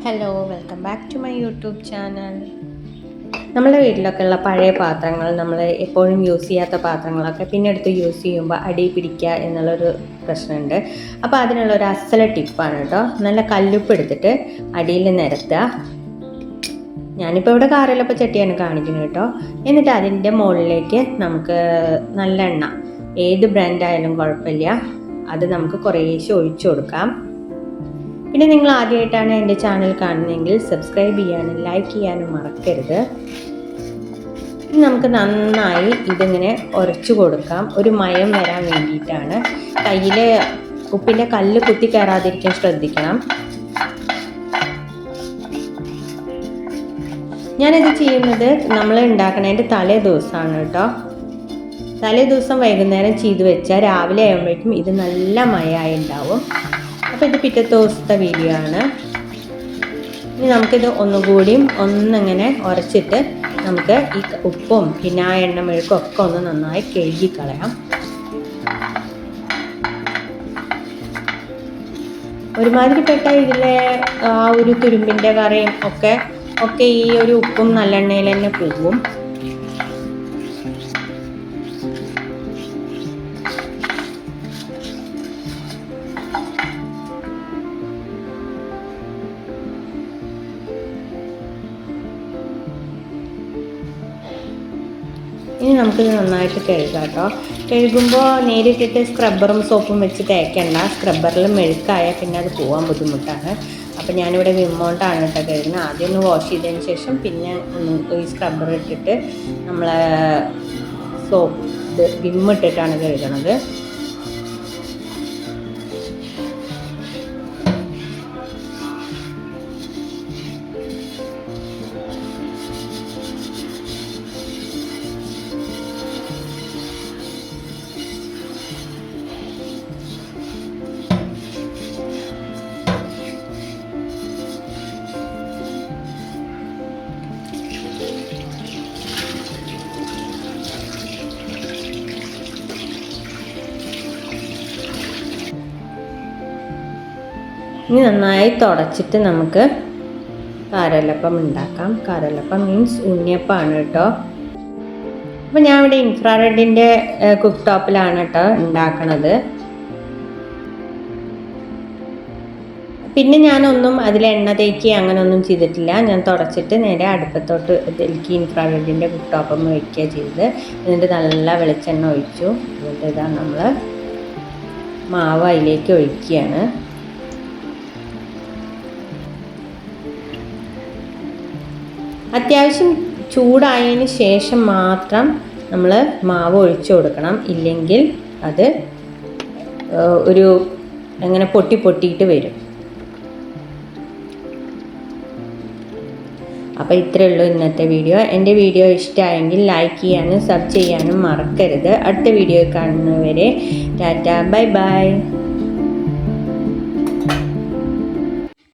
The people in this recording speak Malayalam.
Hello, welcome back to my YouTube channel. നമ്മുടെ വീട്ടിലൊക്കെ ഉള്ള പഴയ പാത്രങ്ങൾ, നമ്മൾ എപ്പോഴും യൂസ് ചെയ്യാത്ത പാത്രങ്ങളൊക്കെ പിന്നെ എടുത്ത് യൂസ് ചെയ്യുമ്പോൾ അടി പിടിക്കുക എന്നുള്ളൊരു പ്രശ്നമുണ്ട്. അപ്പോൾ അതിനുള്ളൊരു അസല ടിപ്പാണ് കേട്ടോ. നല്ല കല്ലുപ്പ് എടുത്തിട്ട് അടിയിൽ നിരത്തുക. ഞാനിപ്പോൾ ഇവിടെ കാരലപ്പ ചട്ടിയാണ് കാണിക്കുന്നത് കേട്ടോ. എന്നിട്ട് അതിൻ്റെ മുകളിലേക്ക് നമുക്ക് നല്ലെണ്ണ, ഏത് ബ്രാൻഡായാലും കുഴപ്പമില്ല, അത് നമുക്ക് കുറേശ്ശെ ഒഴിച്ചു കൊടുക്കാം. പിന്നെ നിങ്ങൾ ആദ്യമായിട്ടാണ് എൻ്റെ ചാനൽ കാണുന്നതെങ്കിൽ സബ്സ്ക്രൈബ് ചെയ്യാനും ലൈക്ക് ചെയ്യാനും മറക്കരുത്. ഇനി നമുക്ക് നന്നായി ഇതിങ്ങനെ ഉരച്ചു കൊടുക്കാം. ഒരു മയം വരാൻ വേണ്ടിയിട്ടാണ്. കയ്യിൽ ഉപ്പിൻ്റെ കല്ല് കുത്തി കയറാതിരിക്കാൻ ശ്രദ്ധിക്കണം. ഞാനിത് ചെയ്യുന്നത് നമ്മൾ ഉണ്ടാക്കണതിൻ്റെ തലേ ദിവസമാണ് കേട്ടോ. തലേ ദിവസം വൈകുന്നേരം ചെയ്ത് വെച്ചാൽ രാവിലെ ആകുമ്പോഴേക്കും ഇത് നല്ല മയമായി ഉണ്ടാവും. അപ്പോൾ ഇത് പിറ്റത്തെ ദിവസത്തെ വീഡിയോ ആണ്. ഇനി നമുക്കിത് ഒന്നുകൂടിയും ഒന്നിങ്ങനെ ഉരച്ചിട്ട് നമുക്ക് ഈ ഉപ്പും പിന്നെ ആ എണ്ണമെഴുക്കും ഒക്കെ ഒന്ന് നന്നായി കഴുകിക്കളയാം. ഒരുമാതിരിപ്പെട്ട ഇതിലെ ആ ഒരു തുരുമ്പിൻ്റെ കറയും ഒക്കെ ഈ ഒരു ഉപ്പും നല്ലെണ്ണയിൽ തന്നെ പോകും. ഇനി നമുക്കിത് നന്നായിട്ട് കഴുകാം കേട്ടോ. കഴുകുമ്പോൾ നേരിട്ടിട്ട് സ്ക്രബ്ബറും സോപ്പും വെച്ച് തേക്കണ്ട. സ്ക്രബ്ബറിൽ മെഴുക്കായാൽ പിന്നെ അത് പോകാൻ ബുദ്ധിമുട്ടാണ്. അപ്പോൾ ഞാനിവിടെ വിമ്മോണ്ടാണ് കേട്ടോ കഴുകുന്നത്. ആദ്യം ഒന്ന് വാഷ് ചെയ്തതിന് ശേഷം പിന്നെ ഈ സ്ക്രബ്ബർ ഇട്ടിട്ട് നമ്മൾ വിമ്മിട്ടിട്ടാണ് കഴുകണത്. ഇനി നന്നായി തുടച്ചിട്ട് നമുക്ക് കാരലപ്പം ഉണ്ടാക്കാം. കാരലപ്പം മീൻസ് ഉണ്ണിയപ്പമാണ് കേട്ടോ. അപ്പോൾ ഞാൻ ഇവിടെ ഇൻഫ്രാറെഡിൻ്റെ കുക്ക് ടോപ്പിലാണ് കേട്ടോ ഉണ്ടാക്കണത്. പിന്നെ ഞാനൊന്നും അതിൽ എണ്ണ തേക്കി അങ്ങനെ ഒന്നും ചെയ്തിട്ടില്ല. ഞാൻ തുടച്ചിട്ട് നേരെ അടുപ്പത്തോട്ട് ഇതിലേക്ക് ഇൻഫ്രാറെഡിൻ്റെ കുക്ക് ടോപ്പം വയ്ക്കുക ചെയ്ത്, എന്നിട്ട് നല്ല വെളിച്ചെണ്ണ ഒഴിച്ചു. എന്നിട്ട് ഇതാ നമ്മൾ മാവ് അതിലേക്ക് ഒഴിക്കുകയാണ്. അത്യാവശ്യം ചൂടായതിന് ശേഷം മാത്രം നമ്മൾ മാവ് ഒഴിച്ചു കൊടുക്കണം. ഇല്ലെങ്കിൽ അത് ഒരു അങ്ങനെ പൊട്ടിയിട്ട് വരും. അപ്പോൾ ഇത്രയേ ഉള്ളൂ ഇന്നത്തെ വീഡിയോ. എൻ്റെ വീഡിയോ ഇഷ്ടമായെങ്കിൽ ലൈക്ക് ചെയ്യാനും സബ് ചെയ്യാനും മറക്കരുത്. അടുത്ത വീഡിയോ കാണുന്നവരെ ടാറ്റ, ബൈ ബൈ.